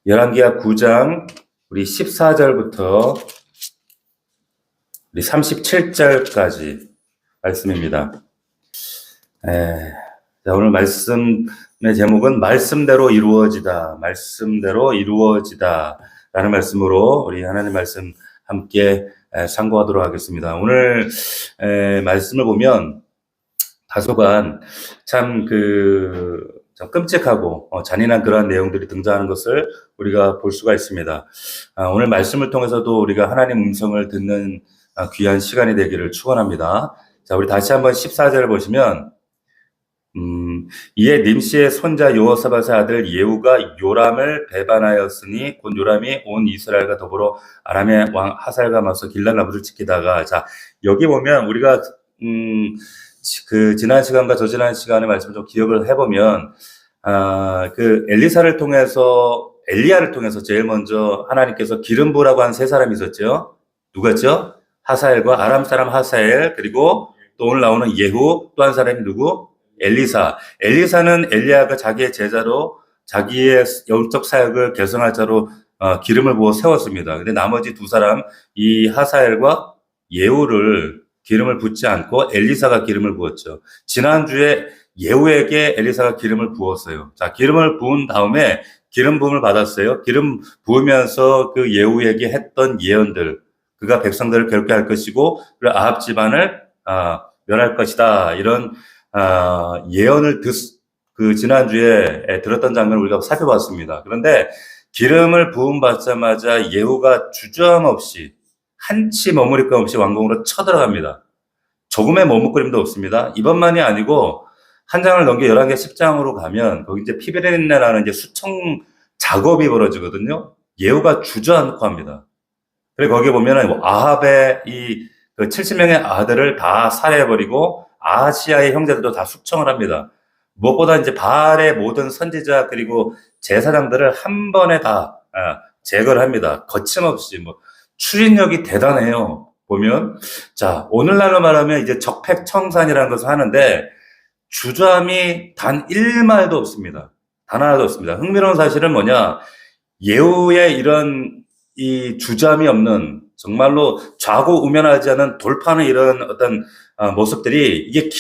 열왕기하 9장 우리 14절부터 우리 37절까지 말씀입니다. 자, 오늘 말씀의 제목은 말씀대로 이루어지다, 말씀대로 이루어지다 라는 말씀으로 우리 하나님 말씀 함께 상고하도록 하겠습니다. 오늘 말씀을 보면 다소간 참 끔찍하고 잔인한 그러한 내용들이 등장하는 것을 우리가 볼 수가 있습니다. 오늘 말씀을 통해서도 우리가 하나님 음성을 듣는 귀한 시간이 되기를 축원합니다. 자, 우리 다시 한번 14절을 보시면 이에 nim시의 손자 여호사밧의 아들 예후가 요람을 배반하였으니 곧 요람이 온 이스라엘과 더불어 아람의 왕 하살과 맞서 길랄 나무를 지키다가, 자, 여기 보면 우리가 지난 시간과 저지난 시간의 말씀을 좀 기억을 해보면, 엘리야를 통해서 제일 먼저 하나님께서 기름 부으라고 한 세 사람이 있었죠. 누구였죠? 하사엘과 아람 사람 하사엘, 그리고 또 오늘 나오는 예후, 또 한 사람이 누구? 엘리사. 엘리사는 엘리야가 자기의 제자로 자기의 영적 사역을 개선할 자로 기름을 부어 세웠습니다. 근데 나머지 두 사람, 이 하사엘과 예후를 기름을 붓지 않고 엘리사가 기름을 부었죠. 지난주에 예후에게 엘리사가 기름을 부었어요. 자, 기름을 부은 다음에 기름 부음을 받았어요. 기름 부으면서 그 예후에게 했던 예언들, 그가 백성들을 괴롭게 할 것이고 그리고 아합 집안을 멸할 것이다, 이런 예언을 지난주에 들었던 장면을 우리가 살펴봤습니다. 그런데 기름을 부음 받자마자 예후가 주저함없이 한치 머무릴 것 없이 왕궁으로 쳐들어갑니다. 조금의 머뭇거림도 없습니다. 이번만이 아니고 한 장을 넘겨 11개 10장으로 가면 거기 이제 피베레네라는 이제 수청 작업이 벌어지거든요. 예후가 주저앉고 합니다. 그리고 거기에 보면은 아합의 이 70명의 아들을 다 살해해버리고 아하시아의 형제들도 다 숙청을 합니다. 무엇보다 이제 바알의 모든 선지자 그리고 제사장들을 한 번에 다 제거를 합니다. 거침없이. 추진력이 대단해요. 보면, 자, 오늘날로 말하면 이제 적폐청산이라는 것을 하는데 주저함이 단 1마디도 없습니다. 단 하나도 없습니다. 흥미로운 사실은 뭐냐? 예후의 이런 이 주저함이 없는, 정말로 좌고우면하지 않은 돌파하는 이런 어떤 모습들이, 이게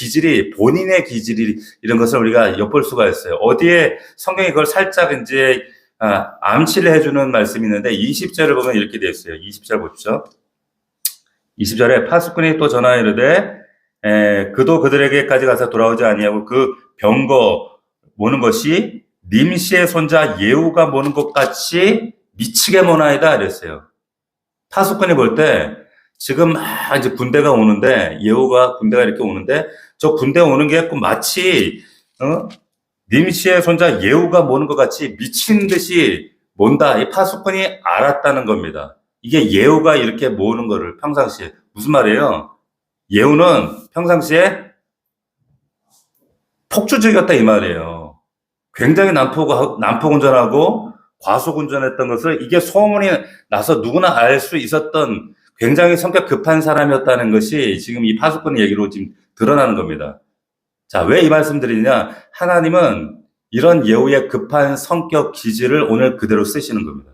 본인의 기질이 이런 것을 우리가 엿볼 수가 있어요. 어디에 성경이 그걸 살짝 이제 암시를 해주는 말씀이 있는데 20절을 보면 이렇게 되어 있어요. 20절 보십시오. 20절에 파수꾼이 또 전하여 이르되 그도 그들에게까지 가서 돌아오지 아니하고 그 병거 모는 것이 nim시의 손자 예후가 모는 것 같이 미치게 모나이다 이랬어요. 파수꾼이 볼 때 지금 이제 군대가 오는데, 군대가 이렇게 오는데 저 군대 오는 게 마치 nim시의 손자 예후가 모는 것 같이 미친 듯이 몬다. 이 파수꾼이 알았다는 겁니다. 이게 예후가 이렇게 모으는 거를 평상시에. 무슨 말이에요? 예후는 평상시에 폭주적이었다 이 말이에요. 굉장히 난폭 운전하고 과속 운전했던 것을, 이게 소문이 나서 누구나 알 수 있었던 굉장히 성격 급한 사람이었다는 것이 지금 이 파수꾼의 얘기로 지금 드러나는 겁니다. 자, 왜 이 말씀 드리냐? 하나님은 이런 예후의 급한 성격 기질을 오늘 그대로 쓰시는 겁니다.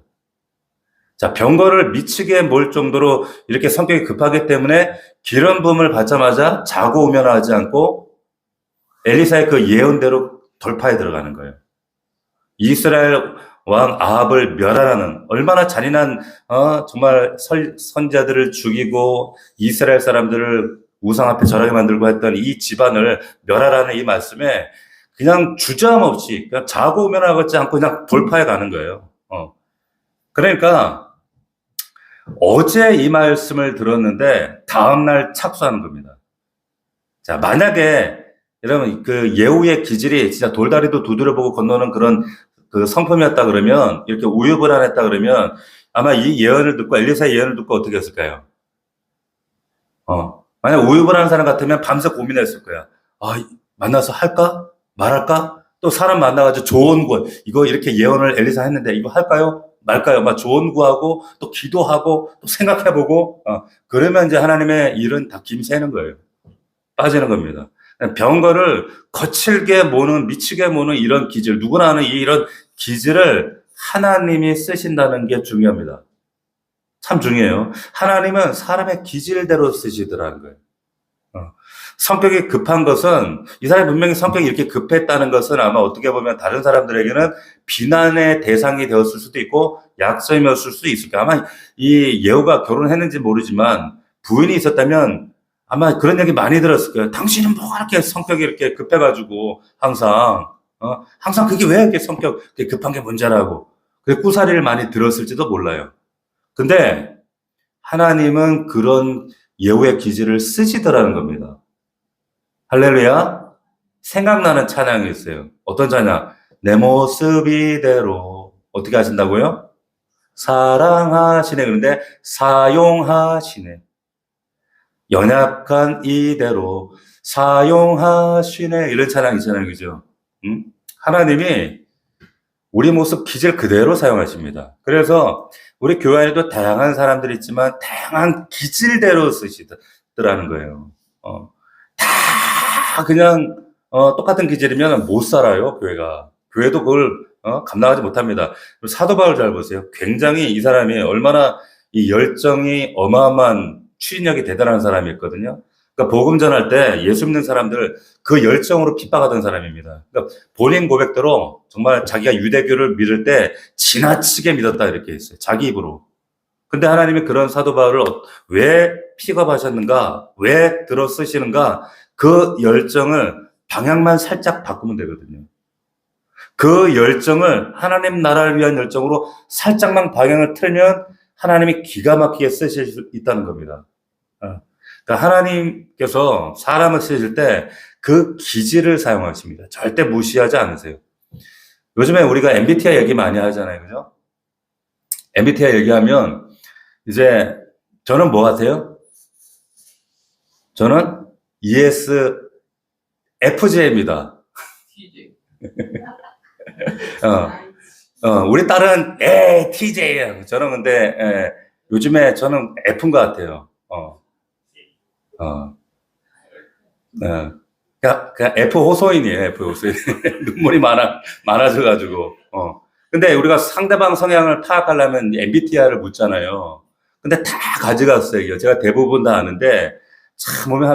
자, 병거를 미치게 몰 정도로 이렇게 성격이 급하기 때문에 기름 부음을 받자마자 좌고우면하지 않고 엘리사의 그 예언대로 돌파에 들어가는 거예요. 이스라엘 왕 아합을 멸하라는, 얼마나 잔인한 정말 선지자들을 죽이고 이스라엘 사람들을 우상 앞에 절하게 만들고 했던 이 집안을 멸하라는 이 말씀에 그냥 주저함 없이 그냥 좌고우면하지 않고 그냥 돌파해 가는 거예요. 그러니까 어제 이 말씀을 들었는데 다음날 착수하는 겁니다. 자, 만약에 여러분 그 예후의 기질이 진짜 돌다리도 두드려보고 건너는 그런 그 성품이었다 그러면, 이렇게 우유불안했다 그러면 아마 이 예언을 듣고, 엘리사의 예언을 듣고 어떻게 했을까요? 만약 우유불안한 사람 같으면 밤새 고민했을 거야. 만나서 할까? 말할까? 또 사람 만나가지고 조언 구하, 이거 이렇게 예언을 엘리사 했는데 이거 할까요? 말까요? 막 조언 구하고 또 기도하고 또 생각해보고, 그러면 이제 하나님의 일은 다 김새는 거예요. 빠지는 겁니다. 병거를 거칠게 모는, 미치게 모는 이런 기질, 누구나 아는 이런 기질을 하나님이 쓰신다는 게 중요합니다. 참 중요해요. 하나님은 사람의 기질대로 쓰시더라는 거예요. 성격이 급한 것은, 이 사람이 분명히 성격이 이렇게 급했다는 것은 아마 어떻게 보면 다른 사람들에게는 비난의 대상이 되었을 수도 있고 약점이었을 수도 있을 거예요. 아마 이 예후가 결혼했는지 모르지만 부인이 있었다면 아마 그런 얘기 많이 들었을 거예요. 당신은 뭐가 이렇게 성격이 이렇게 급해가지고 항상 그게 왜 이렇게 성격 급한 게 문제라고. 그 꾸사리를 많이 들었을지도 몰라요. 근데 하나님은 그런 예후의 기질을 쓰시더라는 겁니다. 할렐루야. 생각나는 찬양이 있어요. 어떤 찬양? 내 모습 이대로 어떻게 하신다고요? 사랑하시네. 그런데 사용하시네. 연약한 이대로 사용하시네. 이런 찬양 있잖아요. 그죠? 하나님이 우리 모습 기질 그대로 사용하십니다. 그래서 우리 교회 안에도 다양한 사람들이 있지만 다양한 기질대로 쓰시더라는 거예요. 다 그냥 똑같은 기질이면 못 살아요, 교회가. 교회도 그걸 감당하지 못합니다. 사도 바울 잘 보세요. 굉장히 이 사람이 얼마나 이 열정이 어마어마한 추진력이 대단한 사람이었거든요. 그러니까 복음 전할 때 예수 믿는 사람들 그 열정으로 핍박하던 사람입니다. 그러니까 본인 고백대로 정말 자기가 유대교를 믿을 때 지나치게 믿었다 이렇게 했어요. 자기 입으로. 근데 하나님이 그런 사도 바울을 왜 픽업하셨는가? 왜 들어 쓰시는가? 그 열정을 방향만 살짝 바꾸면 되거든요. 그 열정을 하나님 나라를 위한 열정으로 살짝만 방향을 틀면 하나님이 기가 막히게 쓰실 수 있다는 겁니다. 그러니까 하나님께서 사람을 쓰실 때 그 기질을 사용하십니다. 절대 무시하지 않으세요. 요즘에 우리가 MBTI 얘기 많이 하잖아요. 그죠? MBTI 얘기하면 이제 저는 뭐 같아요? 저는 ESFJ입니다. 우리 딸은 TJ예요. 저는 근데 요즘에 저는 F인 것 같아요. 그냥 F 호소인이에요. F 호소인. 눈물이 많아져가지고. 근데 우리가 상대방 성향을 파악하려면 MBTI를 묻잖아요. 근데 다 가져갔어요. 제가 대부분 다 아는데 참 보면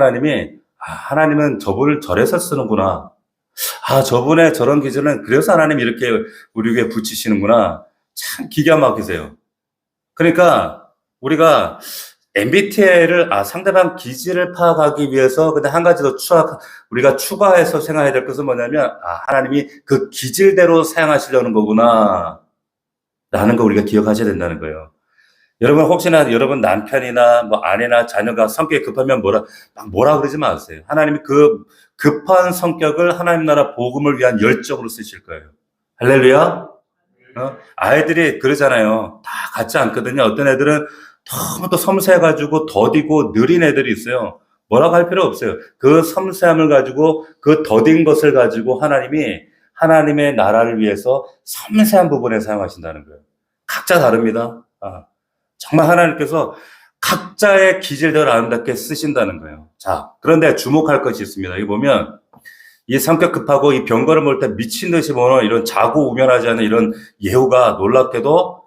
하나님은 저분을 저래서 쓰는구나. 저분의 저런 기질은 그래서 하나님이 이렇게 우리에게 붙이시는구나. 참 기가 막히세요. 그러니까 우리가 MBTI를 상대방 기질을 파악하기 위해서 근데 한 가지 더 우리가 추가해서 생각해야 될 것은 뭐냐면 하나님이 그 기질대로 사용하시려는 거구나 라는 거 우리가 기억하셔야 된다는 거예요. 여러분 혹시나 여러분 남편이나 뭐 아내나 자녀가 성격이 급하면 뭐라 그러지 마세요. 하나님이 그 급한 성격을 하나님 나라 복음을 위한 열정으로 쓰실 거예요. 할렐루야. 아이들이 그러잖아요. 다 같지 않거든요. 어떤 애들은 너무 또 섬세해가지고 더디고 느린 애들이 있어요. 뭐라고 할 필요 없어요. 그 섬세함을 가지고 그 더딘 것을 가지고 하나님이 하나님의 나라를 위해서 섬세한 부분에 사용하신다는 거예요. 각자 다릅니다. 정말 하나님께서 각자의 기질대로 아름답게 쓰신다는 거예요. 자, 그런데 주목할 것이 있습니다. 여기 보면 이 성격 급하고 이 병거를 볼 때 미친 듯이 보는 이런 자고우면하지 않은 이런 예후가 놀랍게도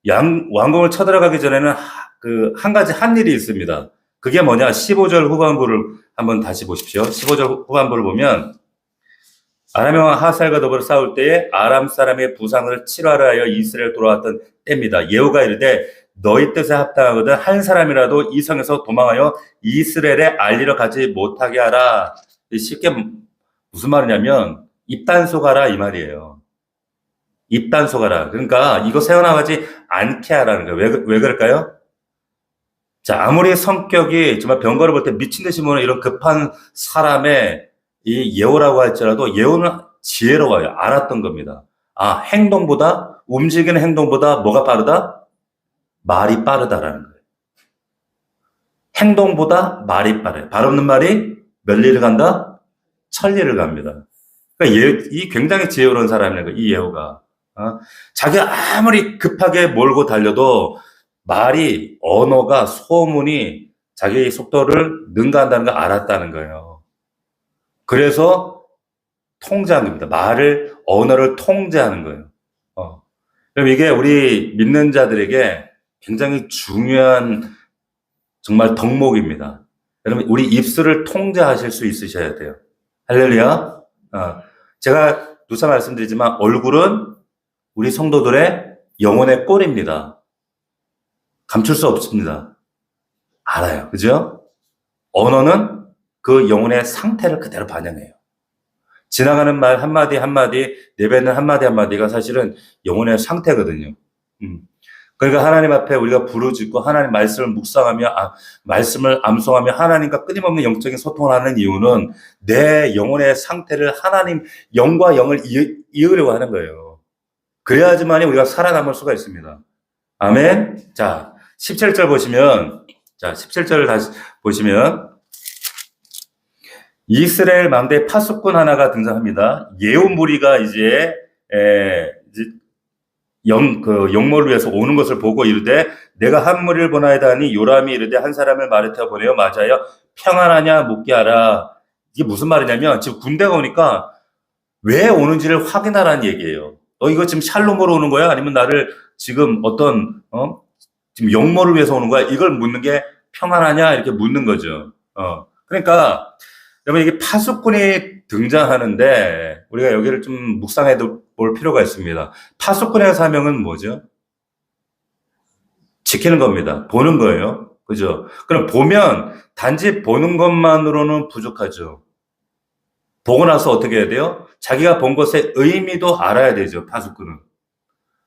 왕궁을 쳐들어가기 전에는 한 가지 한 일이 있습니다. 그게 뭐냐? 15절 후반부를 한번 다시 보십시오. 15절 후반부를 보면 아람 왕 하사엘과 더불어 싸울 때에 아람 사람의 부상을 치료하려 하여 이스라엘 돌아왔던 때입니다. 예후가 이르되 너희 뜻에 합당하거든 한 사람이라도 이 성에서 도망하여 이스라엘에 알리러 가지 못하게 하라. 쉽게 무슨 말이냐면 입단속하라 이 말이에요. 입단속하라. 그러니까 이거 새어나가지 않게 하라는 거예요. 왜 그럴까요? 자, 아무리 성격이 정말 병거를 볼 때 미친 듯이 보는 이런 급한 사람의 이 예후라고 할지라도 예후는 지혜로워요. 알았던 겁니다. 움직이는 행동보다 뭐가 빠르다? 말이 빠르다라는 거예요. 행동보다 말이 빠르요. 발 없는 말이 몇 리를 간다? 1000리를 갑니다. 그러니까 이 굉장히 지혜로운 사람이라는 거예요. 이 예후가. 자기가 아무리 급하게 몰고 달려도 언어가 소문이 자기의 속도를 능가한다는 걸 알았다는 거예요. 그래서 통제한 겁니다. 언어를 통제하는 거예요. 그럼 이게 우리 믿는 자들에게 굉장히 중요한 정말 덕목입니다. 여러분, 우리 입술을 통제하실 수 있으셔야 돼요. 할렐루야. 제가 누차 말씀드리지만 얼굴은 우리 성도들의 영혼의 꼴입니다. 감출 수 없습니다. 알아요. 그죠? 언어는 그 영혼의 상태를 그대로 반영해요. 지나가는 말 한마디 한마디, 내뱉는 한마디 한마디가 사실은 영혼의 상태거든요. 그러니까 하나님 앞에 우리가 부르짖고 하나님 말씀을 묵상하며 말씀을 암송하며 하나님과 끊임없는 영적인 소통을 하는 이유는 내 영혼의 상태를 하나님 영과 영을 이으려고 하는 거예요. 그래야지만이 우리가 살아남을 수가 있습니다. 아멘. 자, 17절 보시면, 자, 17절을 다시 보시면, 이스라엘 망대 파수꾼 하나가 등장합니다. 예후 무리가 이제 영모를 위해서 오는 것을 보고 이르되, 내가 한 무리를 보나이다 하니 요람이 이르되 한 사람을 마르테어 보내어 맞아요. 평안하냐 묻게 하라. 이게 무슨 말이냐면, 지금 군대가 오니까 왜 오는지를 확인하라는 얘기예요. 너 이거 지금 샬롬으로 오는 거야? 아니면 나를 지금 지금 영모를 위해서 오는 거야? 이걸 묻는 게 평안하냐? 이렇게 묻는 거죠. 그러니까, 여러분, 이게 파수꾼이 등장하는데, 우리가 여기를 좀 묵상해 볼 필요가 있습니다. 파수꾼의 사명은 뭐죠? 지키는 겁니다. 보는 거예요. 그죠? 그럼 보면, 단지 보는 것만으로는 부족하죠. 보고 나서 어떻게 해야 돼요? 자기가 본 것의 의미도 알아야 되죠. 파수꾼은.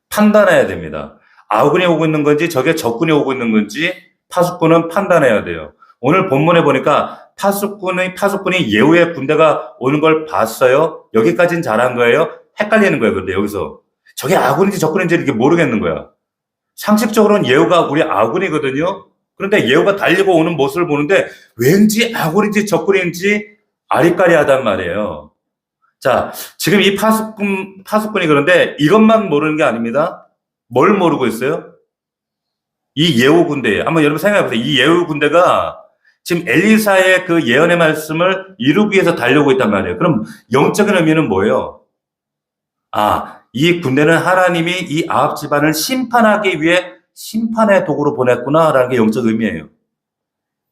판단해야 됩니다. 아군이 오고 있는 건지 저게 적군이 오고 있는 건지 파수꾼은 판단해야 돼요. 오늘 본문에 보니까 파수꾼이 예후의 군대가 오는 걸 봤어요. 여기까지는 잘한 거예요. 헷갈리는 거예요. 그런데 여기서 저게 아군인지 적군인지 이렇게 모르겠는 거야. 상식적으로는 예후가 우리 아군이거든요. 그런데 예후가 달리고 오는 모습을 보는데 왠지 아군인지 적군인지 아리까리하단 말이에요. 자, 지금 이 파수꾼이 그런데 이것만 모르는 게 아닙니다. 뭘 모르고 있어요? 이 예후 군대. 한번 여러분 생각해 보세요. 이 예후 군대가 지금 엘리사의 그 예언의 말씀을 이루기 위해서 달려오고 있단 말이에요. 그럼 영적인 의미는 뭐예요? 이 군대는 하나님이 이 아합 집안을 심판하기 위해 심판의 도구로 보냈구나라는 게 영적 의미예요.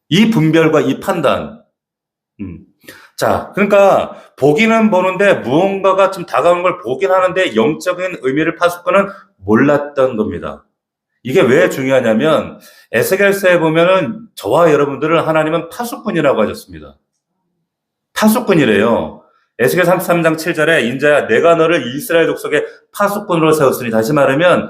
이 분별과 이 판단. 자, 그러니까 보기는 보는데 무언가가 좀 다가오는 걸 보긴 하는데 영적인 의미를 파수꾼은 몰랐던 겁니다. 이게 왜 중요하냐면 에스겔서에 보면은 저와 여러분들을 하나님은 파수꾼이라고 하셨습니다. 파수꾼이래요. 에스겔 33장 7절에 인자야 내가 너를 이스라엘 족속의 파수꾼으로 세웠으니, 다시 말하면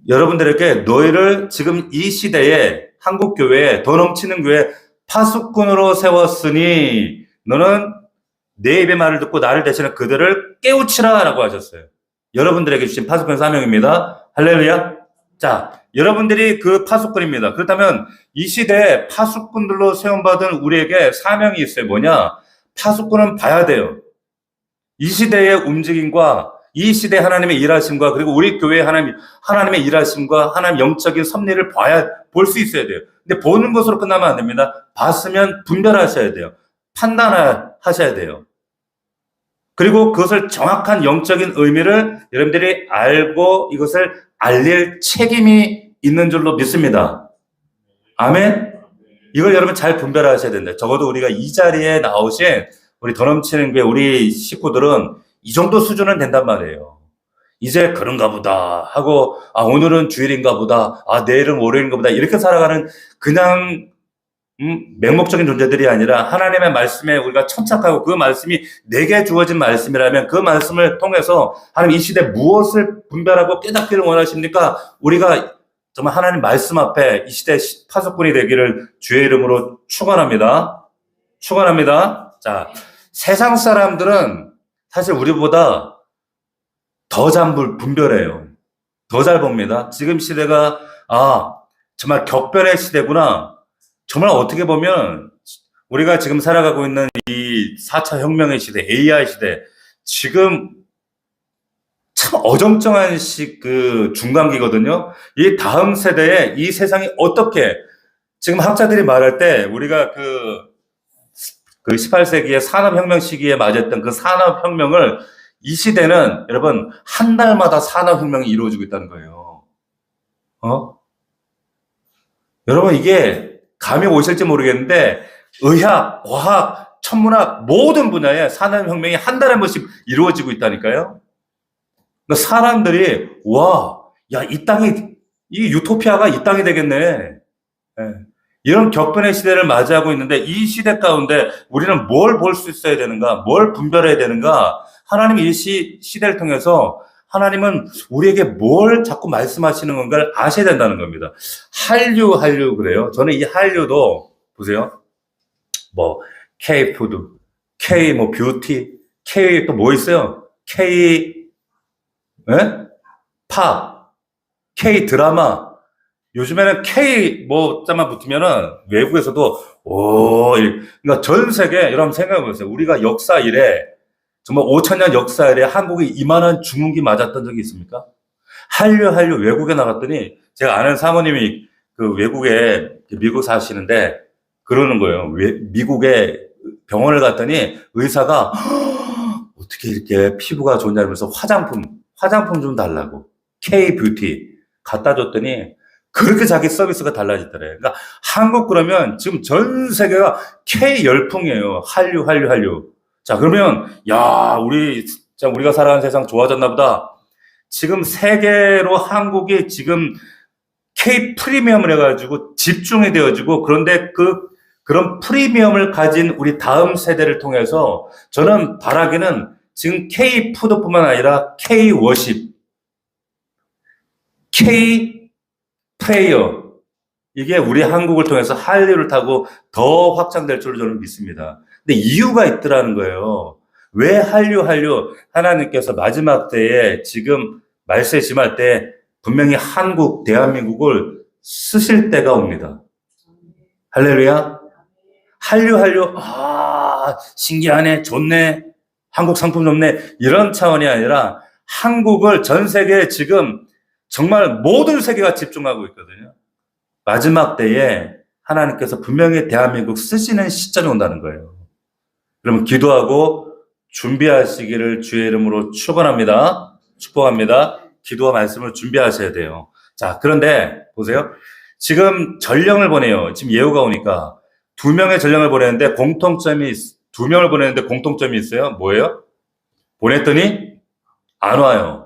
여러분들에게 너희를 지금 이 시대에 한국 교회에 더 넘치는 교회 파수꾼으로 세웠으니 너는 내 입의 말을 듣고 나를 대신해 그들을 깨우치라 라고 하셨어요. 여러분들에게 주신 파수꾼 사명입니다. 할렐루야. 자, 여러분들이 그 파수꾼입니다. 그렇다면 이 시대에 파수꾼들로 세움받은 우리에게 사명이 있어요. 뭐냐? 파수꾼은 봐야 돼요. 이 시대의 움직임과 이 시대 하나님의 일하심과 그리고 우리 교회의 하나님의 일하심과 하나님 영적인 섭리를 볼 수 있어야 돼요. 근데 보는 것으로 끝나면 안 됩니다. 봤으면 분별하셔야 돼요. 판단하셔야 돼요. 그리고 그것을 정확한 영적인 의미를 여러분들이 알고 이것을 알릴 책임이 있는 줄로 믿습니다. 아멘? 이걸 여러분 잘 분별하셔야 된다. 적어도 우리가 이 자리에 나오신 우리 더 넘치는 게 우리 식구들은 이 정도 수준은 된단 말이에요. 이제 그런가 보다 하고 오늘은 주일인가 보다 내일은 월요일인가 보다 이렇게 살아가는 그냥 맹목적인 존재들이 아니라 하나님의 말씀에 우리가 천착하고 그 말씀이 내게 주어진 말씀이라면 그 말씀을 통해서 하나님 이 시대 무엇을 분별하고 깨닫기를 원하십니까? 우리가 정말 하나님 말씀 앞에 이 시대 파수꾼이 되기를 주의 이름으로 축원합니다. 축원합니다. 자, 세상 사람들은 사실 우리보다 더 잘 분별해요. 더 잘 봅니다. 지금 시대가 정말 격변의 시대구나. 정말 어떻게 보면 우리가 지금 살아가고 있는 이 4차 혁명의 시대, AI 시대, 지금 참 어정쩡한 그 중간기거든요. 이 다음 세대에 이 세상이 어떻게, 지금 학자들이 말할 때 우리가 그 18세기의 산업혁명 시기에 맞았던 그 산업혁명을 이 시대는 여러분 한 달마다 산업혁명이 이루어지고 있다는 거예요. 여러분 이게 감이 오실지 모르겠는데 의학, 과학, 천문학 모든 분야에 산업혁명이 한 달에 한 번씩 이루어지고 있다니까요. 그러니까 사람들이 와, 야, 이 유토피아가 이 땅이 되겠네. 예. 이런 격변의 시대를 맞이하고 있는데 이 시대 가운데 우리는 뭘 볼 수 있어야 되는가? 뭘 분별해야 되는가? 하나님이 이 시대를 통해서 하나님은 우리에게 뭘 자꾸 말씀하시는 건가를 아셔야 된다는 겁니다. 한류 그래요. 저는 이 한류도 보세요. 뭐 K 푸드, K 뭐 뷰티, K 또 뭐 있어요? K 팝, K 드라마. 요즘에는 K 뭐자만 붙으면은 외국에서도 그러니까 전 세계 여러분 생각해 보세요. 우리가 역사 이래 정말 5,000년 역사 이래 한국이 이만한 중흥기 맞았던 적이 있습니까? 한류 외국에 나갔더니 제가 아는 사모님이 그 외국에 미국 사시는데 그러는 거예요. 미국에 병원을 갔더니 의사가 어떻게 이렇게 피부가 좋냐면서 화장품 좀 달라고 K 뷰티 갖다 줬더니 그렇게 자기 서비스가 달라지더래요. 그러니까 한국 그러면 지금 전 세계가 K 열풍이에요. 한류. 자, 그러면 야, 우리가 살아가는 세상 좋아졌나 보다. 지금 세계로 한국이 지금 K 프리미엄을 해가지고 집중이 되어지고 그런데 그런 프리미엄을 가진 우리 다음 세대를 통해서 저는 바라기는 지금 K 푸드뿐만 아니라 K 워십, K 프레이어 이게 우리 한국을 통해서 한류를 타고 더 확장될 줄로 저는 믿습니다. 근데 이유가 있더라는 거예요. 왜 한류? 하나님께서 마지막 때에 지금 말세심할 때 분명히 한국, 대한민국을 쓰실 때가 옵니다. 할렐루야. 한류. 신기하네, 좋네, 한국 상품 좋네. 이런 차원이 아니라 한국을 전 세계에 지금 정말 모든 세계가 집중하고 있거든요. 마지막 때에 하나님께서 분명히 대한민국 쓰시는 시점이 온다는 거예요. 그러면 기도하고 준비하시기를 주의 이름으로 축원합니다. 축복합니다. 기도와 말씀을 준비하셔야 돼요. 자, 그런데 보세요. 지금 전령을 보내요. 지금 예후가 오니까 두 명의 전령을 보내는데 두 명을 보내는데 공통점이 있어요. 뭐예요? 보냈더니 안 와요.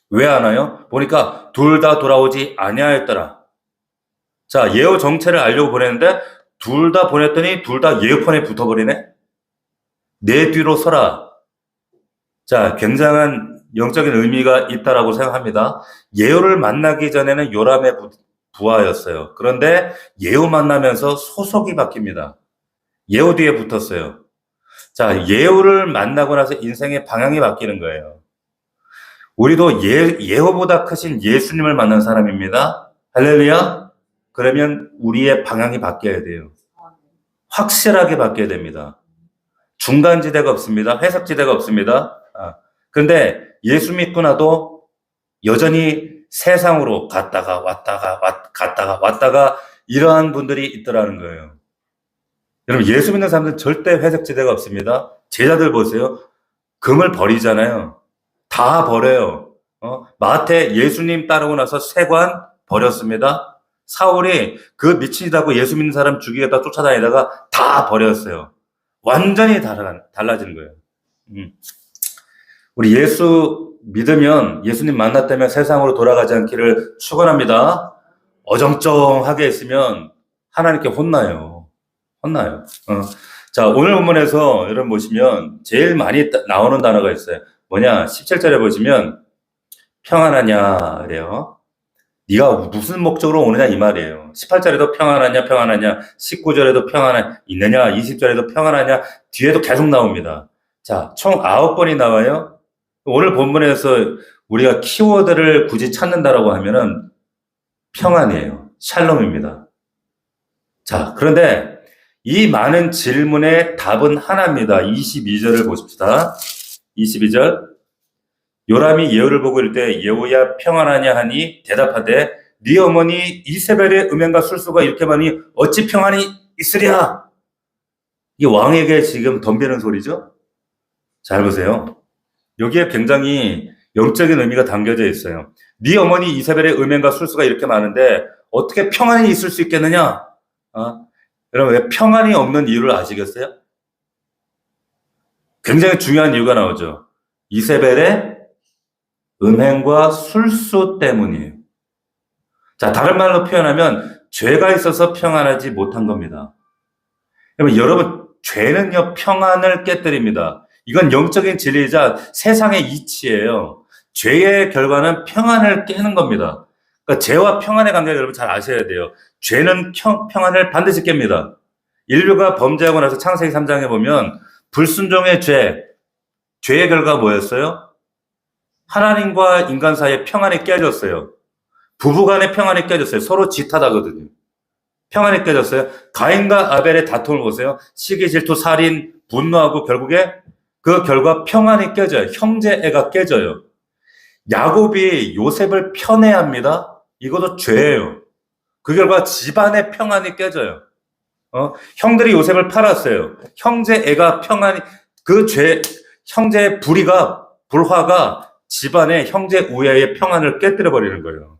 왜 안 와요? 보니까 둘 다 돌아오지 아니하였더라. 자, 예후 정체를 알려고 보냈는데 둘 다 보냈더니 둘 다 예후편에 붙어버리네. 내 뒤로 서라. 자, 굉장한 영적인 의미가 있다라고 생각합니다. 예후를 만나기 전에는 요람의 부하였어요. 그런데 예후 만나면서 소속이 바뀝니다. 예후 뒤에 붙었어요. 자, 예후를 만나고 나서 인생의 방향이 바뀌는 거예요. 우리도 예후보다 크신 예수님을 만난 사람입니다. 할렐루야. 그러면 우리의 방향이 바뀌어야 돼요. 확실하게 바뀌어야 됩니다. 중간지대가 없습니다. 회색지대가 없습니다. 그런데 예수 믿고 나도 여전히 세상으로 갔다가 왔다가 이러한 분들이 있더라는 거예요. 여러분, 예수 믿는 사람들은 절대 회색지대가 없습니다. 제자들 보세요. 금을 버리잖아요. 다 버려요. 마태 예수님 따르고 나서 세관 버렸습니다. 사울이 그 미친이라고 예수 믿는 사람 죽이겠다 쫓아다니다가 다 버렸어요. 완전히 달라지는 거예요. 우리 예수 믿으면 예수님 만났다면 세상으로 돌아가지 않기를 축원합니다. 어정쩡하게 있으면 하나님께 혼나요. 자, 오늘 본문에서 여러분 보시면 제일 많이 나오는 단어가 있어요. 뭐냐? 17절에 보시면 평안하냐 그래요. 네가 무슨 목적으로 오느냐 이 말이에요. 18절에도 평안하냐 19절에도 평안하 있느냐 20절에도 평안하냐 뒤에도 계속 나옵니다. 자, 총 9번이 나와요. 오늘 본문에서 우리가 키워드를 굳이 찾는다라고 하면은 평안이에요. 샬롬입니다. 자, 그런데 이 많은 질문의 답은 하나입니다. 22절을 보십시다. 22절. 요람이 예후를 보고 이를 때 예후야 평안하냐 하니 대답하되 네 어머니 이세벨의 음행과 술수가 이렇게 많이 어찌 평안이 있으랴. 이게 왕에게 지금 덤비는 소리죠. 잘 보세요. 여기에 굉장히 영적인 의미가 담겨져 있어요. 네 어머니 이세벨의 음행과 술수가 이렇게 많은데 어떻게 평안이 있을 수 있겠느냐? 여러분, 왜 평안이 없는 이유를 아시겠어요? 굉장히 중요한 이유가 나오죠. 이세벨의 음행과 술수 때문이에요. 자, 다른 말로 표현하면 죄가 있어서 평안하지 못한 겁니다. 여러분, 죄는요, 평안을 깨뜨립니다. 이건 영적인 진리이자 세상의 이치예요. 죄의 결과는 평안을 깨는 겁니다. 그러니까 죄와 평안의 관계를 여러분 잘 아셔야 돼요. 죄는 평안을 반드시 깹니다. 인류가 범죄하고 나서 창세기 3장에 보면 불순종의 죄의 결과가 뭐였어요? 하나님과 인간 사이의 평안이 깨졌어요. 부부간의 평안이 깨졌어요. 서로 짓하다거든요. 평안이 깨졌어요. 가인과 아벨의 다툼을 보세요. 시기, 질투, 살인, 분노하고 결국에 그 결과 평안이 깨져요. 형제애가 깨져요. 야곱이 요셉을 편애합니다. 이것도 죄예요. 그 결과 집안의 평안이 깨져요. 형들이 요셉을 팔았어요. 형제애가 평안이, 형제의 불화가 집안의 형제 우애의 평안을 깨뜨려버리는 거예요.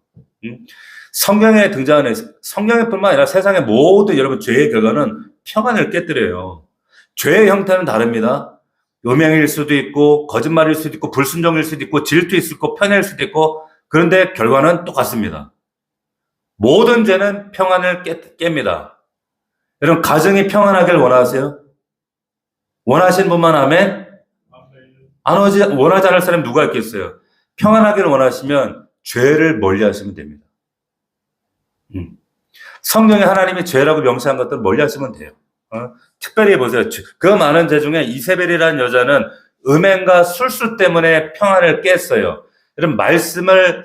성경에 등장하는, 성경뿐만 아니라 세상의 모든 여러분 죄의 결과는 평안을 깨뜨려요. 죄의 형태는 다릅니다. 음행일 수도 있고, 거짓말일 수도 있고, 불순종일 수도 있고, 질투일 수도 있고, 편애일 수도 있고, 그런데 결과는 똑같습니다. 모든 죄는 평안을 깹니다. 여러분, 가정이 평안하길 원하세요? 원하시는 분만 아멘? 원하지 않을 사람이 누가 있겠어요? 평안하기를 원하시면 죄를 멀리 하시면 됩니다. 성경에 하나님이 죄라고 명시한 것들을 멀리 하시면 돼요. 특별히 보세요. 그 많은 죄 중에 이세벨이라는 여자는 음행과 술수 때문에 평안을 깼어요. 여러분,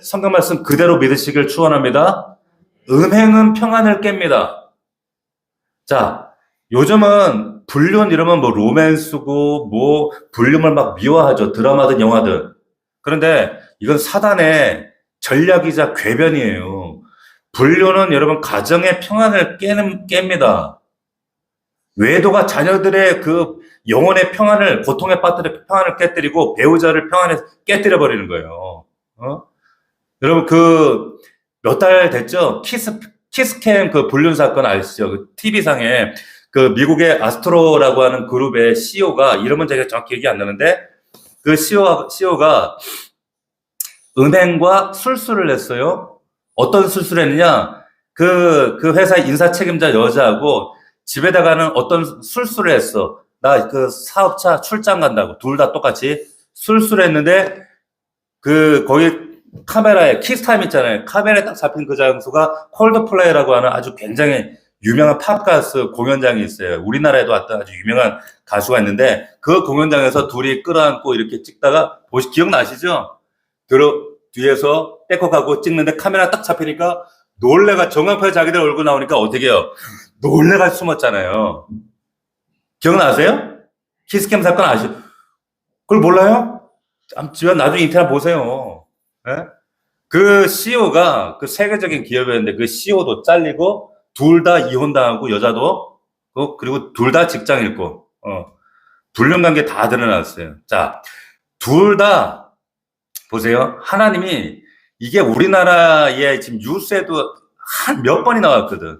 성경 말씀 그대로 믿으시길 축원합니다. 음행은 평안을 깹니다. 자, 요즘은 불륜 이러면 뭐 로맨스고 뭐 불륜을 막 미워하죠. 드라마든 영화든. 그런데 이건 사단의 전략이자 궤변이에요. 불륜은 여러분 가정의 평안을 깹니다. 외도가 자녀들의 그 영혼의 평안을, 고통에 빠뜨려 평안을 깨뜨리고 배우자를 평안에 깨뜨려 버리는 거예요. 여러분, 몇 달 됐죠? 키스캠 그 불륜 사건 아시죠? 그 TV상에 그 미국의 아스트로라고 하는 그룹의 CEO가, 이름은 제가 정확히 기억이 안 나는데, 그 CEO가 음행과 술수를 했어요. 어떤 술수를 했느냐? 그 회사의 인사 책임자 여자하고 집에다가는 어떤 술수를 했어. 나 그 사업차 출장 간다고. 둘 다 똑같이 술수를 했는데, 거기 카메라에, 키스타임 있잖아요. 카메라에 딱 잡힌 그 장소가 콜드플레이라고 하는 아주 굉장히 유명한 팝가수 공연장이 있어요. 우리나라에도 왔던 아주 유명한 가수가 있는데, 그 공연장에서 둘이 끌어안고 이렇게 찍다가, 기억나시죠? 뒤에서 백업하고 찍는데 카메라 딱 잡히니까 놀래가, 정황파에 자기들 얼굴 나오니까 어떻게 해요? 놀래가 숨었잖아요. 기억나세요? 키스캠 사건 그걸 몰라요? 집에 나중에 인터넷 보세요. 네? 그 CEO가 그 세계적인 기업이었는데 그 CEO도 잘리고 둘 다 이혼당하고 여자도 그리고 둘 다 직장 잃고 불륜 관계 다 드러났어요. 자, 둘 다 보세요. 하나님이 이게 우리나라에 지금 뉴스에도 한 몇 번이 나왔거든.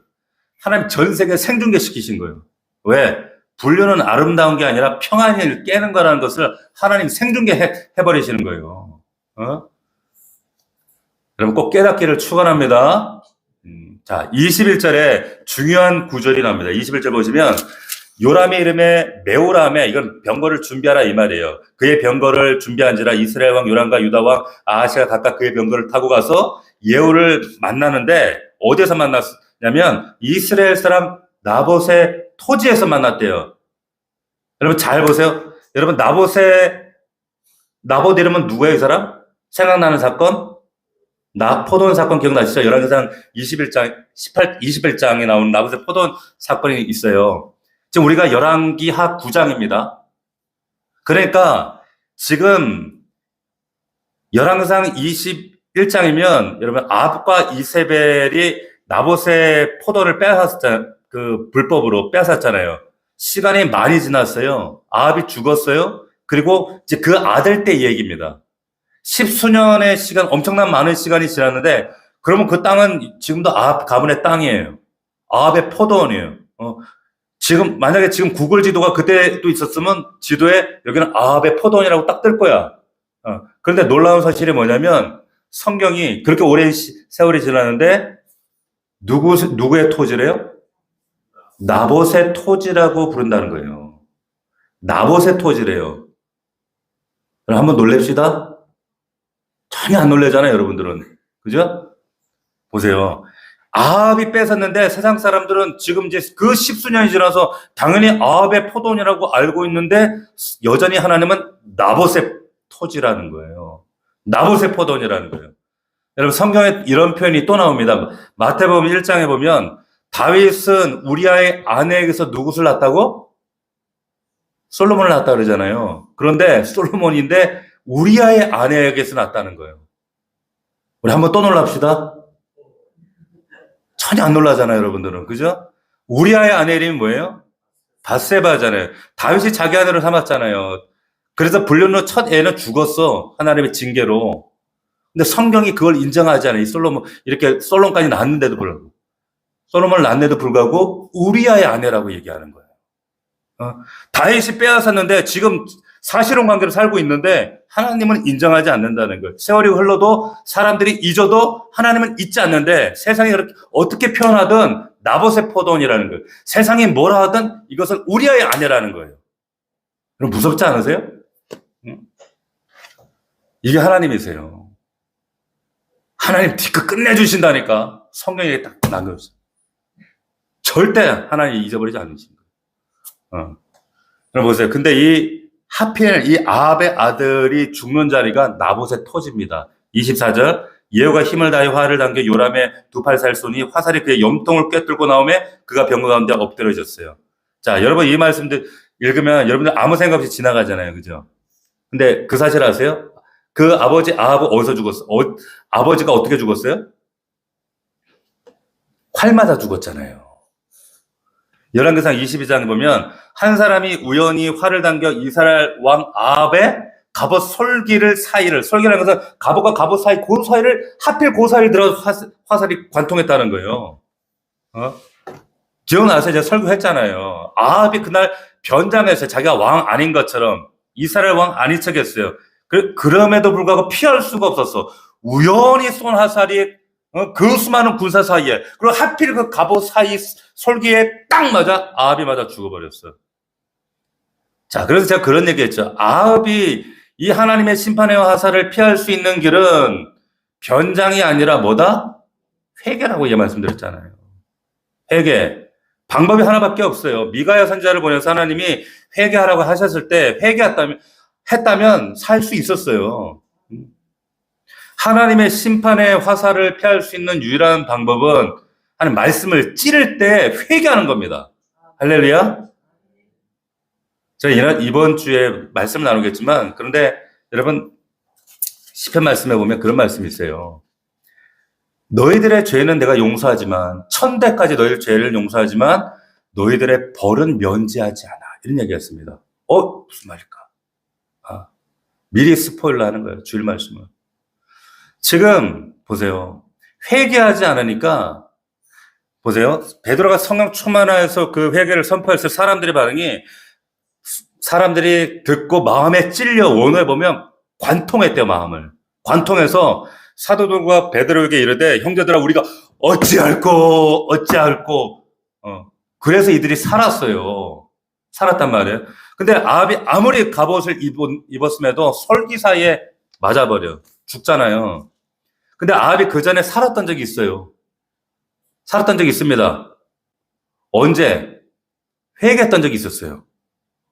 하나님 전 세계 생중계 시키신 거예요. 왜? 불륜은 아름다운 게 아니라 평안을 깨는 거라는 것을 하나님 생중계 해버리시는 거예요. 여러분 꼭 깨닫기를 축원합니다. 자, 21절에 중요한 구절이 나옵니다. 21절 보시면 요람의 이름에 메호람에, 이건 병거를 준비하라 이 말이에요. 그의 병거를 준비한지라 이스라엘 왕 요람과 유다 왕 아하시가 각각 그의 병거를 타고 가서 예후를 만나는데, 어디에서 만났냐면 이스라엘 사람 나봇의 토지에서 만났대요. 여러분 잘 보세요. 여러분 나봇 이름은 누구예요, 이 사람? 생각나는 사건? 포도원 사건 기억나시죠? 열왕기상 21장에 나오는 나봇의 포도원 사건이 있어요. 지금 우리가 열왕기하 9장입니다. 그러니까 지금 열왕기상 21장이면 여러분 아합과 이세벨이 나봇의 포도를 불법으로 빼앗았잖아요. 시간이 많이 지났어요. 아합이 죽었어요. 그리고 이제 그 아들 때 얘기입니다. 십수년의 시간, 엄청난 많은 시간이 지났는데, 그러면 그 땅은 지금도 아합 가문의 땅이에요. 아합의 포도원이에요. 만약에 지금 구글 지도가 그때도 있었으면 지도에 여기는 아합의 포도원이라고 딱 뜰 거야. 그런데 놀라운 사실이 뭐냐면 성경이 그렇게 오랜 세월이 지났는데 누구의 토지래요? 나봇의 토지라고 부른다는 거예요. 나봇의 토지래요. 그럼 한번 놀랍시다. 전혀 안 놀래잖아요, 여러분들은. 그죠? 보세요. 아합이 뺏었는데 세상 사람들은 지금 이제 그 십수년이 지나서 당연히 아합의 포도원이라고 알고 있는데 여전히 하나님은 나봇의 토지라는 거예요. 나봇의 포도원이라는 거예요. 여러분 성경에 이런 표현이 또 나옵니다. 마태복음 1장에 보면 다윗은 우리아의 아내에게서 누구를 낳았다고? 솔로몬을 낳았다 그러잖아요. 그런데 솔로몬인데 우리아의 아내에게서 낳았다는 거예요. 우리 한번 또 놀랍시다. 전혀 안 놀라잖아요, 여러분들은. 그죠? 우리아의 아내 이름이 뭐예요? 밧세바잖아요. 다윗이 자기 아내로 삼았잖아요. 그래서 불륜로 첫 애는 죽었어. 하나님의 징계로. 근데 성경이 그걸 인정하지 않아요. 이 이렇게 솔로몬까지 낳았는데도 불구하고. 솔로몬을 낳았는데도 불구하고 우리아의 아내라고 얘기하는 거예요. 다윗이 빼앗았는데 지금 사실혼 관계로 살고 있는데 하나님은 인정하지 않는다는 거예요. 세월이 흘러도 사람들이 잊어도 하나님은 잊지 않는데 세상이 그렇게 어떻게 표현하든 나봇의 포도원이라는 거예요. 세상이 뭐라 하든 이것은 우리아의 아내라는 거예요. 그럼 무섭지 않으세요? 이게 하나님이세요. 하나님 뒤끝 끝내주신다니까. 성경에 딱 남겨주세요. 절대 하나님 잊어버리지 않으신 거예요. 그럼 보세요. 근데 하필 이 아합의 아들이 죽는 자리가 나봇의 토지입니다. 24절. 예후가 힘을 다해 활을 당겨 요람의 두 팔 살 쏘니 화살이 그의 염통을 꿰뚫고 나오매 그가 병거 가운데 엎드러졌어요. 자, 여러분 이 말씀들 읽으면 여러분들 아무 생각 없이 지나가잖아요. 그죠? 근데 그 사실 아세요? 그 아버지 아합은 어디서 죽었어? 아버지가 어떻게 죽었어요? 활 맞아 죽었잖아요. 열왕기상 22장에 보면 한 사람이 우연히 활을 당겨 이스라엘 왕 아합의 갑옷 솔기라는 것은 갑옷과 갑옷 사이 그 사이를 하필 그 사이를 들어 화살이 관통했다는 거예요. 기억나세요? 제가 설교했잖아요. 아합이 그날 변장했어요. 자기가 왕 아닌 것처럼 이스라엘 왕 아닌 척했어요. 그럼에도 불구하고 피할 수가 없었어. 우연히 쏜 화살이 그 수많은 군사 사이에 그리고 하필 그 갑옷 사이 솔기에 딱 맞아 아합이 맞아 죽어버렸어. 자, 그래서 제가 그런 얘기했죠. 아합이 이 하나님의 심판의 화살을 피할 수 있는 길은 변장이 아니라 뭐다? 회개라고 말씀드렸잖아요. 회개. 방법이 하나밖에 없어요. 미가야 선지자를 보내서 하나님이 회개하라고 하셨을 때 했다면 살 수 있었어요. 하나님의 심판의 화살을 피할 수 있는 유일한 방법은 하나님 말씀을 찌를 때 회개하는 겁니다. 할렐루야. 제가 이번 주에 말씀을 나누겠지만 그런데 여러분 시편 말씀에 보면 그런 말씀이 있어요. 너희들의 죄는 내가 용서하지만 1000대까지 너희들 죄를 용서하지만 너희들의 벌은 면제하지 않아. 이런 얘기였습니다. 무슨 말일까? 미리 스포일러 하는 거예요. 주일 말씀은. 지금 보세요. 회개하지 않으니까 보세요. 베드로가 성령 충만하여서 그 회개를 선포했을 사람들의 반응이 사람들이 듣고 마음에 찔려 원어에 보면 관통했대요. 마음을. 관통해서 사도들과 베드로에게 이르되 형제들아 우리가 어찌할꼬 그래서 이들이 살았어요. 살았단 말이에요. 근데 아합이 아무리 갑옷을 입었음에도 솔기 사이에 맞아버려. 죽잖아요. 근데 아합이 그 전에 살았던 적이 있어요. 살았던 적이 있습니다. 언제? 회개했던 적이 있었어요.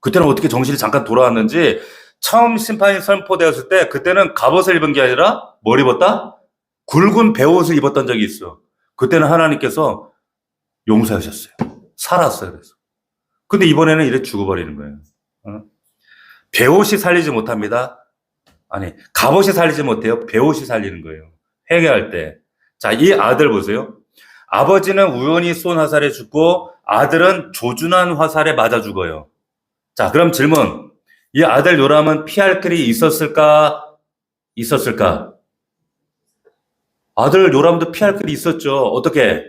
그때는 어떻게 정신이 잠깐 돌아왔는지 처음 심판이 선포되었을 때 그때는 갑옷을 입은 게 아니라 뭘 입었다? 굵은 베옷을 입었던 적이 있어. 그때는 하나님께서 용서하셨어요. 살았어요. 그래서. 근데 이번에는 이렇게 죽어버리는 거예요. 베옷이 살리지 못합니다. 아니, 갑옷이 살리지 못해요. 베옷이 살리는 거예요. 회개할 때. 자, 이 아들 보세요. 아버지는 우연히 쏜 화살에 죽고 아들은 조준한 화살에 맞아 죽어요. 자, 그럼 질문. 이 아들 요람은 피할 길이 있었을까? 있었을까? 아들 요람도 피할 길이 있었죠. 어떻게?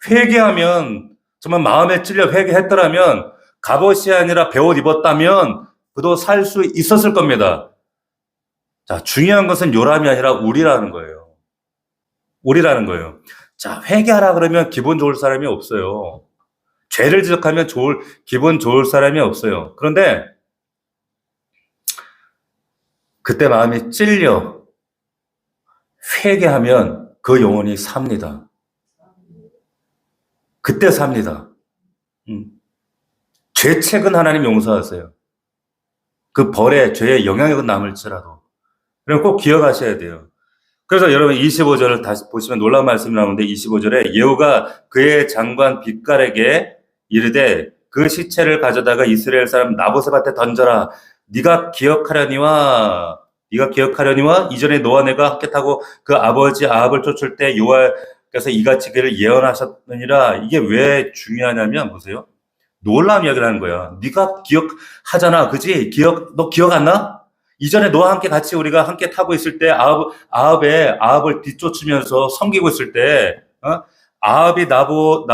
회개하면, 정말 마음에 찔려 회개했더라면, 갑옷이 아니라 베옷 입었다면, 그도 살 수 있었을 겁니다. 자, 중요한 것은 요람이 아니라 우리라는 거예요. 우리라는 거예요. 자, 회개하라 그러면 기분 좋을 사람이 없어요. 죄를 지적하면 기분 좋을 사람이 없어요. 그런데, 그때 마음이 찔려 회개하면 그 영혼이 삽니다. 그때 삽니다. 죄책은 하나님 용서하세요. 그 벌에 죄의 영향력은 남을지라도. 그럼 꼭 기억하셔야 돼요. 그래서 여러분 25절을 다시 보시면 놀라운 말씀이 나오는데 25절에 예후가 그의 장관 빗갈에게 이르되 그 시체를 가져다가 이스라엘 사람 나보셋한테 던져라. 네가 기억하려니와 이전에 너와 내가 함께 타고 그 아버지 아합을 쫓을 때 여호와께서 이같이 그를 예언하셨느니라. 이게 왜 중요하냐면 보세요. 놀라운 이야기를 하는 거야. 네가 기억하잖아. 그지? 너 기억 안 나? 이전에 너와 함께 같이 우리가 함께 타고 있을 때 아합을 뒤쫓으면서 섬기고 있을 때 아합이 나봇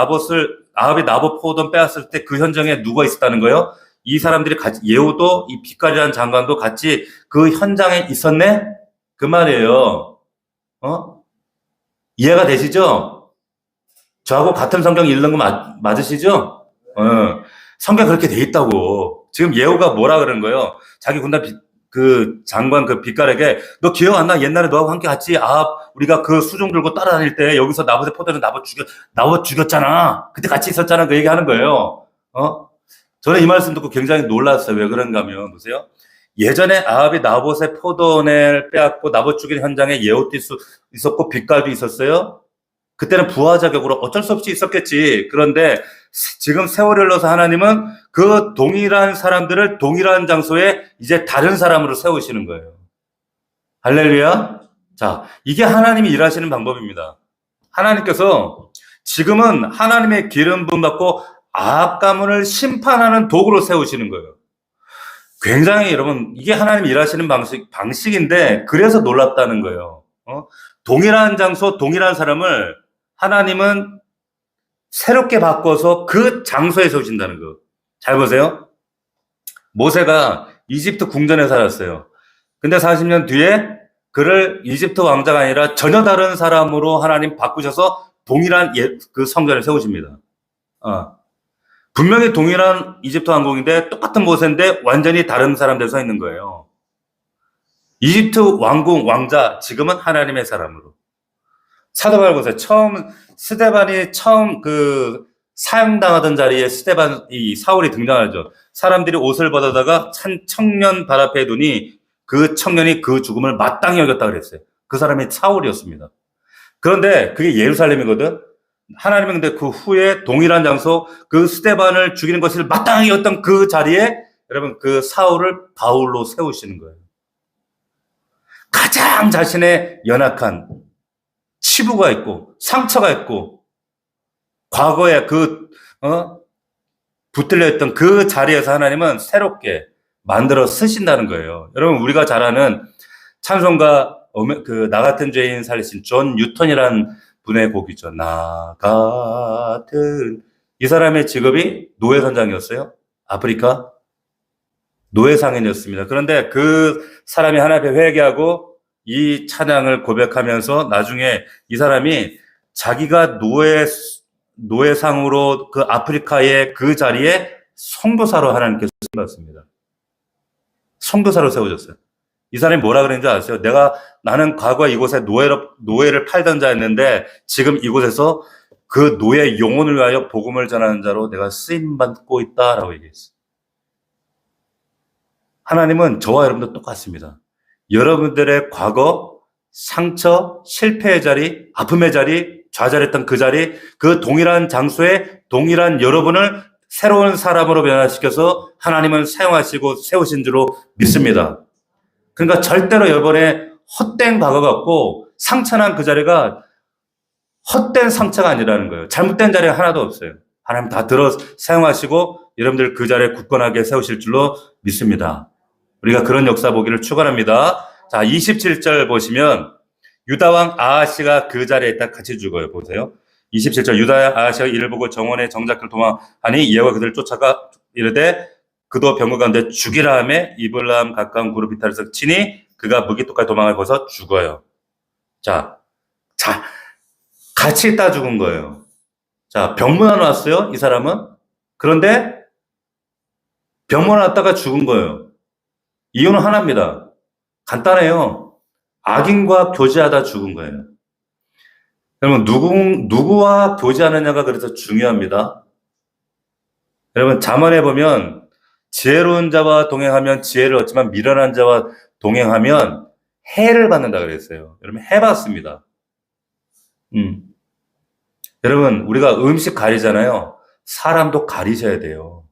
포도원 빼앗을 때 그 현장에 누가 있었다는 거예요? 이 사람들이 같이 예후도 이 빗갈이라는 장관도 같이 그 현장에 있었네? 그 말이에요. 이해가 되시죠? 저하고 같은 성경 읽는 거 맞으시죠? 성경 그렇게 돼 있다고. 지금 예후가 뭐라 그러는 거예요? 자기 군단 그 장관 그 빗갈에게 너 기억 안 나? 옛날에 너하고 함께 같이 우리가 그 수종 들고 따라다닐 때 여기서 나봇의 포도는 나봇 죽였잖아. 그때 같이 있었잖아. 그 얘기하는 거예요. 저는 이 말씀 듣고 굉장히 놀랐어요. 왜 그런가 하면 보세요. 예전에 아합이 나봇의 포도원을 빼앗고 나봇 죽인 현장에 예후도 있었고 빗갈도 있었어요. 그때는 부하 자격으로 어쩔 수 없이 있었겠지. 그런데 지금 세월이 흘러서 하나님은 그 동일한 사람들을 동일한 장소에 이제 다른 사람으로 세우시는 거예요. 할렐루야. 자, 이게 하나님이 일하시는 방법입니다. 하나님께서 지금은 하나님의 기름 부음 받고 아합 가문을 심판하는 도구로 세우시는 거예요. 굉장히 여러분 이게 하나님이 일하시는 방식인데 그래서 놀랍다는 거예요. 동일한 장소, 동일한 사람을 하나님은 새롭게 바꿔서 그 장소에 세우신다는 거. 잘 보세요. 모세가 이집트 궁전에 살았어요. 근데 40년 뒤에 그를 이집트 왕자가 아니라 전혀 다른 사람으로 하나님 바꾸셔서 동일한 그 성전을 세우십니다. 분명히 동일한 이집트 왕국인데 똑같은 모세인데 완전히 다른 사람들 서 있는 거예요. 이집트 왕궁 왕자 지금은 하나님의 사람으로. 사도 바울 보세요. 스데반이 처음 그 사형당하던 자리에 이 사울이 등장하죠. 사람들이 옷을 벗어다가 청년 발 앞에 두니 그 청년이 그 죽음을 마땅히 여겼다 그랬어요. 그 사람이 사울이었습니다. 그런데 그게 예루살렘이거든. 하나님은 근데 그 후에 동일한 장소 그 스데반을 죽이는 것을 마땅히 여겼던 그 자리에 여러분 그 사울을 바울로 세우시는 거예요. 가장 자신의 연약한 치부가 있고 상처가 있고 과거에 붙들려 있던 그 자리에서 하나님은 새롭게 만들어 쓰신다는 거예요. 여러분 우리가 잘 아는 찬송가 나 같은 죄인 살리신 존 뉴턴이라는 분의 곡이죠. 나 같은 이 사람의 직업이 노예 선장이었어요. 아프리카 노예 상인이었습니다. 그런데 그 사람이 하나님 앞에 회개하고 이 찬양을 고백하면서 나중에 이 사람이 자기가 노예상으로 그 아프리카의 그 자리에 선교사로 하나님께서 세우셨습니다. 선교사로 세워졌어요. 이 사람이 뭐라 그랬는지 아세요? 나는 과거에 이곳에 노예를 팔던 자였는데 지금 이곳에서 그 노예 영혼을 위하여 복음을 전하는 자로 내가 쓰임받고 있다라고 얘기했어요. 하나님은 저와 여러분도 똑같습니다. 여러분들의 과거, 상처, 실패의 자리, 아픔의 자리, 좌절했던 그 자리, 그 동일한 장소에 동일한 여러분을 새로운 사람으로 변화시켜서 하나님은 사용하시고 세우신 줄로 믿습니다. 그러니까 절대로 여러분의 헛된 과거가 없고 상처난 그 자리가 헛된 상처가 아니라는 거예요. 잘못된 자리가 하나도 없어요. 하나님 다 사용하시고 여러분들 그 자리에 굳건하게 세우실 줄로 믿습니다. 우리가 그런 역사 보기를 축원합니다. 자, 27절 보시면 유다왕 아하시가 그 자리에 딱 같이 죽어요. 보세요. 27절 유다 아하시가 이를 보고 정원의 정작을 도망하니 예후가 그들을 쫓아가 이르되 그도 병거 가운데 죽이라 하매 이블람 가까운 그룹 이탈에서 치니 그가 무기토까지 도망을 벗어 죽어요. 자, 같이 있다 죽은 거예요. 자, 병문안 왔어요. 이 사람은. 그런데 병문안 왔다가 죽은 거예요. 이유는 하나입니다. 간단해요. 악인과 교제하다 죽은 거예요. 여러분, 누구와 교제하느냐가 그래서 중요합니다. 여러분, 잠언에 보면 지혜로운 자와 동행하면 지혜를 얻지만 미련한 자와 동행하면 해를 받는다 그랬어요. 여러분, 해 받습니다. 여러분, 우리가 음식 가리잖아요. 사람도 가리셔야 돼요.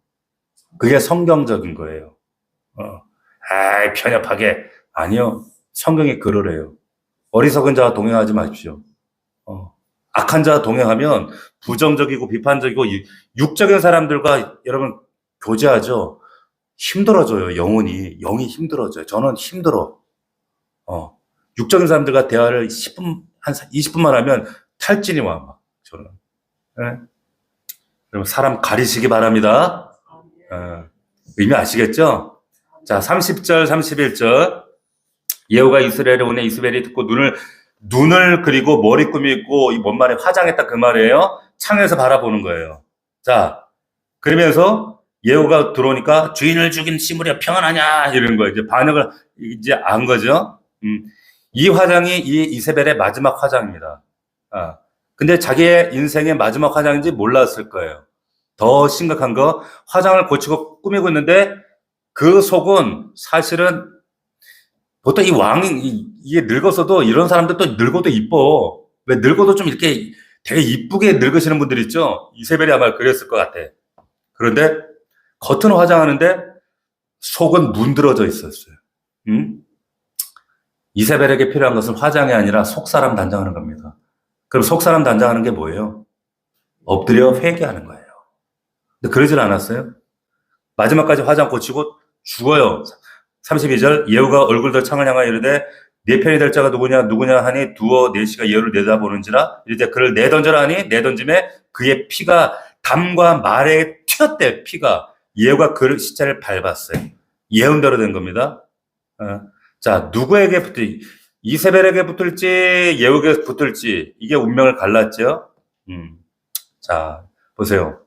그게 성경적인 거예요. 편협하게. 아니요. 성경이 그러래요. 어리석은 자와 동행하지 마십시오. 악한 자와 동행하면 부정적이고 비판적이고 육적인 사람들과 여러분 교제하죠. 힘들어져요. 영이 힘들어져요. 저는 힘들어. 육적인 사람들과 대화를 10분, 한 20분만 하면 탈진이 와, 막, 저는. 네? 여러분, 사람 가리시기 바랍니다. 의미 아시겠죠? 자, 30절, 31절. 예후가 이스라엘에 오네 이스라엘이 듣고 눈을 그리고 머리꿈이 있고, 뭔 말에 화장했다 그 말이에요. 창에서 바라보는 거예요. 자, 그러면서 예후가 들어오니까 주인을 죽인 시므리야 평안하냐? 이런 거예요. 이제 반역을 이제 안 거죠. 이 화장이 이 이세벨의 마지막 화장입니다. 근데 자기의 인생의 마지막 화장인지 몰랐을 거예요. 더 심각한 거, 화장을 고치고 꾸미고 있는데 그 속은 사실은 보통 이 왕이 이게 늙었어도 이런 사람들 또 늙어도 이뻐. 왜 늙어도 좀 이렇게 되게 이쁘게 늙으시는 분들 있죠? 이세벨이 아마 그랬을 것 같아. 그런데 겉은 화장하는데 속은 문드러져 있었어요. 이세벨에게 필요한 것은 화장이 아니라 속사람 단장하는 겁니다. 그럼 속사람 단장하는 게 뭐예요? 엎드려 회개하는 거예요. 근데 그러질 않았어요. 마지막까지 화장 고치고 죽어요. 32절 예후가 얼굴들 창을 향하여 이르되 네 편이 될 자가 누구냐 하니 두어 네시가 예후를 내다보는지라 이르되 그를 내던져라 하니 내던짐에 그의 피가 담과 말에 튀었대. 피가. 예후가 그 시체를 밟았어요. 예언대로 된 겁니다. 자, 누구에게 붙을지, 이세벨에게 붙을지, 예후에게 붙을지, 이게 운명을 갈랐죠. 자, 보세요.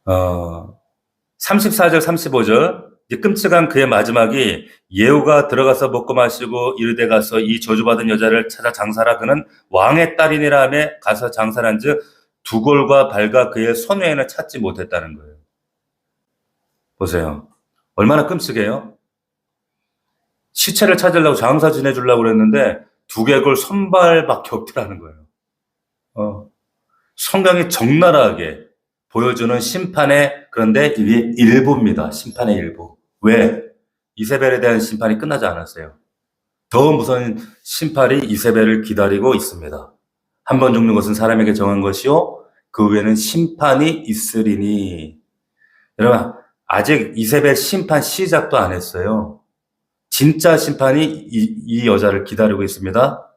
34절, 35절. 이제 끔찍한 그의 마지막이 예후가 들어가서 먹고 마시고 이르되 가서 이 저주받은 여자를 찾아 장사라 그는 왕의 딸이니라 하며 가서 장사한즉 두 골과 발과 그의 손 외에는 찾지 못했다는 거예요. 보세요. 얼마나 끔찍해요? 시체를 찾으려고 장사 지내주려고 그랬는데 두개골 손발밖에 없더라는 거예요. 성경이 적나라하게 보여주는 심판의 그런데 이게 일부입니다. 심판의 일부. 왜? 이세벨에 대한 심판이 끝나지 않았어요. 더 무서운 심판이 이세벨을 기다리고 있습니다. 한 번 죽는 것은 사람에게 정한 것이요 그 후에는 심판이 있으리니. 여러분 아직 이세벨 심판 시작도 안 했어요. 진짜 심판이 이 여자를 기다리고 있습니다.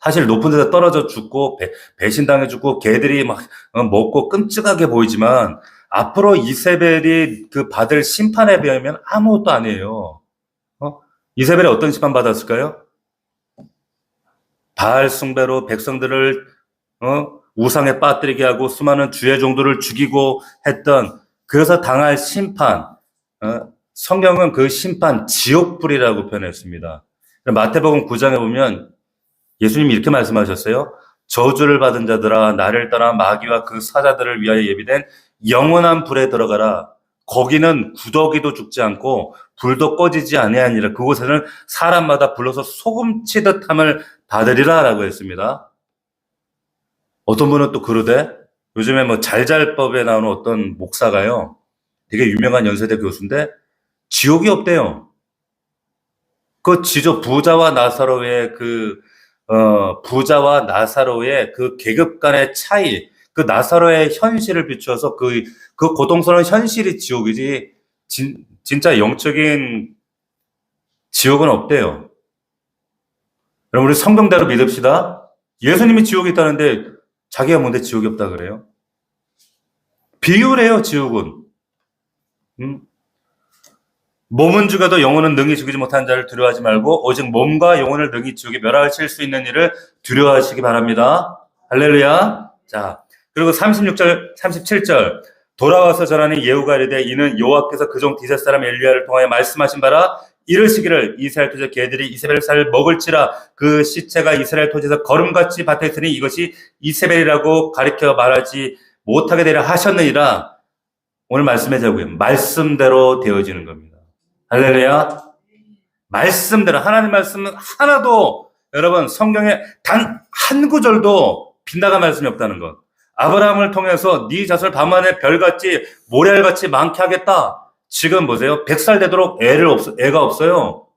사실 높은 데서 떨어져 죽고 배신당해 죽고 개들이 막 먹고 끔찍하게 보이지만 앞으로 이세벨이 그 받을 심판에 비하면 아무것도 아니에요. 이세벨이 어떤 심판 받았을까요? 바알 숭배로 백성들을 우상에 빠뜨리게 하고 수많은 주의 종들을 죽이고 했던 그래서 당할 심판. 성경은 그 심판 지옥불이라고 표현했습니다. 마태복음 9장에 보면 예수님이 이렇게 말씀하셨어요. 저주를 받은 자들아 나를 따라 마귀와 그 사자들을 위하여 예비된 영원한 불에 들어가라. 거기는 구더기도 죽지 않고 불도 꺼지지 아니하니라. 그곳에는 사람마다 불러서 소금치듯 함을 받으리라 라고 했습니다. 어떤 분은 또 그러대 요즘에 뭐 잘잘법에 나오는 어떤 목사가요. 되게 유명한 연세대 교수인데 지옥이 없대요. 그 지저 부자와 나사로의 부자와 나사로의 그 계급 간의 차이, 그 나사로의 현실을 비추어서 그 고통스러운 현실이 지옥이지 진짜 영적인 지옥은 없대요. 여러분, 우리 성경대로 믿읍시다. 예수님이 지옥이 있다는데 자기가 뭔데 지옥이 없다 그래요? 비유래요, 지옥은. 몸은 죽어도 영혼은 능히 죽이지 못한 자를 두려워하지 말고 오직 몸과 영혼을 능히 지옥에 멸하실 수 있는 일을 두려워하시기 바랍니다. 할렐루야. 자, 그리고 36절, 37절. 돌아와서 전하는 예후가 이르되 이는 여호와께서 그종 디셋 사람 엘리야를 통하여 말씀하신 바라 이르시기를 이스라엘 토지의 개들이 이세벨 쌀을 먹을지라 그 시체가 이스라엘 토지에서 거름같이 밭에 있으니 이것이 이세벨이라고 가리켜 말하지 못하게 되려 하셨느니라. 오늘 말씀의 제목은 말씀대로 되어지는 겁니다. 할렐루야. 말씀대로, 하나님 말씀은 하나도, 여러분, 성경에 단 한 구절도 빗나간 말씀이 없다는 것. 아브라함을 통해서 네 자손을 밤하늘 별같이 모래알같이 많게 하겠다. 지금 보세요. 100살 되도록 애가 없어요.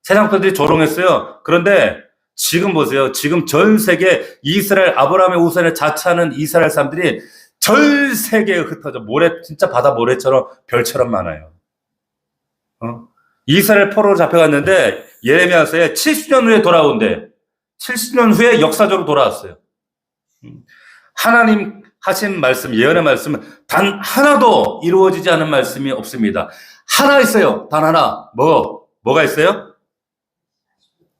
세상 사람들이 조롱했어요. 그런데 지금 보세요. 지금 전 세계 이스라엘, 아브라함의 우선을 자처하는 이스라엘 사람들이 전 세계에 흩어져 진짜 바다 모래처럼 별처럼 많아요. 이스라엘 포로로 잡혀갔는데 예레미야서에 70년 후에 돌아온대. 70년 후에 역사적으로 돌아왔어요. 하나님 하신 말씀, 예언의 말씀은 단 하나도 이루어지지 않은 말씀이 없습니다. 하나 있어요. 단 하나. 뭐가 있어요?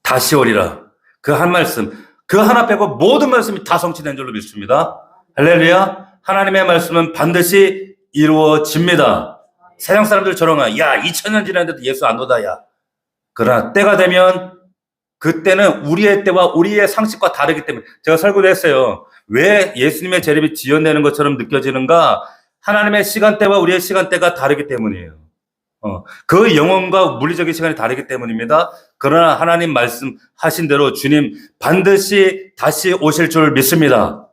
다시 오리라. 그 한 말씀. 그 하나 빼고 모든 말씀이 다 성취된 줄로 믿습니다. 할렐루야. 하나님의 말씀은 반드시 이루어집니다. 세상 사람들 조롱하, 야, 2000년 지났는데도 예수 안 오다, 야. 그러나 때가 되면 그때는 우리의 때와 우리의 상식과 다르기 때문에 제가 설교도 했어요. 왜 예수님의 재림이 지연되는 것처럼 느껴지는가? 하나님의 시간대와 우리의 시간대가 다르기 때문이에요. 그 영혼과 물리적인 시간이 다르기 때문입니다. 그러나 하나님 말씀하신 대로 주님 반드시 다시 오실 줄 믿습니다.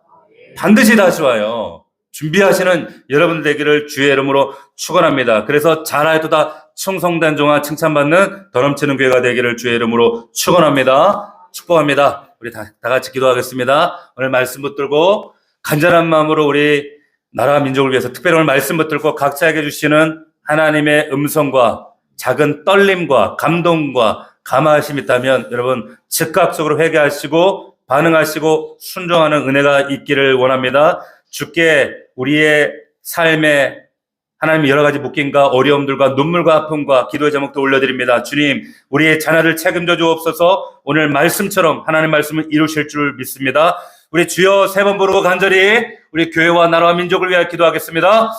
반드시 다시 와요. 준비하시는 여러분 되기를 주의 이름으로 축원합니다. 그래서 잘하였도다 충성된 종아 칭찬받는 더 넘치는 교회가 되기를 주의 이름으로 축원합니다. 축복합니다. 우리 다 같이 기도하겠습니다. 오늘 말씀 붙들고 간절한 마음으로 우리 나라와 민족을 위해서 특별히 오늘 말씀 붙들고 각자에게 주시는 하나님의 음성과 작은 떨림과 감동과 감화하심이 있다면 여러분 즉각적으로 회개하시고 반응하시고 순종하는 은혜가 있기를 원합니다. 주께 우리의 삶에 하나님 여러 가지 묶임과 어려움들과 눈물과 아픔과 기도의 제목도 올려드립니다. 주님, 우리의 자녀를 책임져 주옵소서. 오늘 말씀처럼 하나님 말씀을 이루실 줄 믿습니다. 우리 주여 세 번 부르고 간절히 우리 교회와 나라와 민족을 위하여 기도하겠습니다.